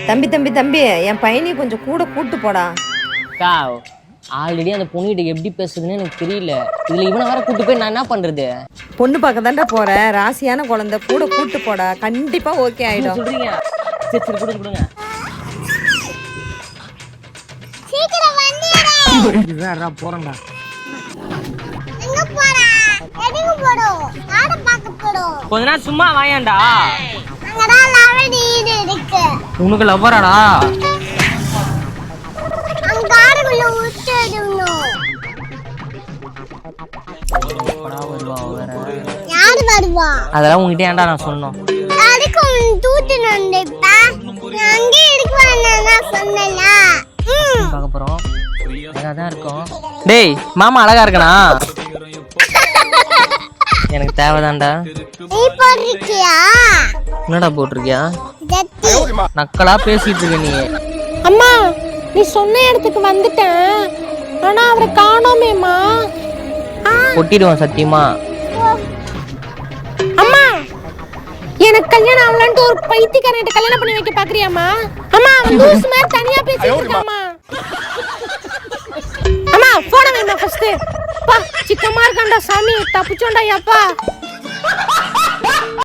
தம்பி தம்பி தம்பி என் பையனை கொஞ்சம் கூட கூட்டு போடா. அக்கா ஆல்ரெடி அந்த பொண்ணுகிட்ட எப்படி பேசுறதுன்னு எனக்கு தெரியல, இதுல இவனை வேற கூட்டு போய் நான் என்ன பண்றது? பொண்ணு பார்க்க தாண்டா போற, ராசியான குழந்தை, கூட கூட்டு போடா, கண்டிப்பா ஓகே ஆயிடும். சொல்றீங்க? சரி சரி கொடுங்க கொடுங்க. சீக்கிரம் வண்டியடா. இதுடா போறேன்டா. எங்க போறா? எதுக்கு போறோம்? ஆட பாக்க போறோம். கொஞ்ச நேரம் சும்மா வாயாண்டா. அங்கடா லவடி இருக்கு. உனக்கு லவ்வராடா? அங்க ஆடுக்குள்ள ஊத்திடணும். யாரு வருவா? அதெல்லாம் உங்ககிட்ட ஏன்டா நான் சொன்னோம்? அதுக்கு தூத்துனேன்டா. அங்கே இருக்குவானா சொன்னல. பார்க்க போறோம். அழகா தான் இருக்கும். டேய் மாமா அழகா இருக்கனா? எனக்கு தேவைதான்டா. நீ போறிக்கியா? என்னடா போட்டிருக்கியா? ஜட்டி. நக்கலா பேசிட்டு இருக்க நீ. அம்மா நீ சொன்ன இடத்துக்கு வந்துட்டேன், ஆனா அவரை காணோமேம்மா. கொட்டிடுவான் சத்தியமா. அம்மா எனக்கு கல்யாணம் ஆகலன்ட்டு ஒரு பைத்தியக்காரன் கல்யாணம் பண்ணி வைக்க பாக்குறியாம்மா? அம்மா அவன் லூஸ் மாதிரி தனியா பேசிட்டு இருக்காம்மா. அம்மா போன வைமா ஃபர்ஸ்ட். பா சிக்கமா இருக்கான்டா சாமி, தப்பிச்சோண்டா. அப்பா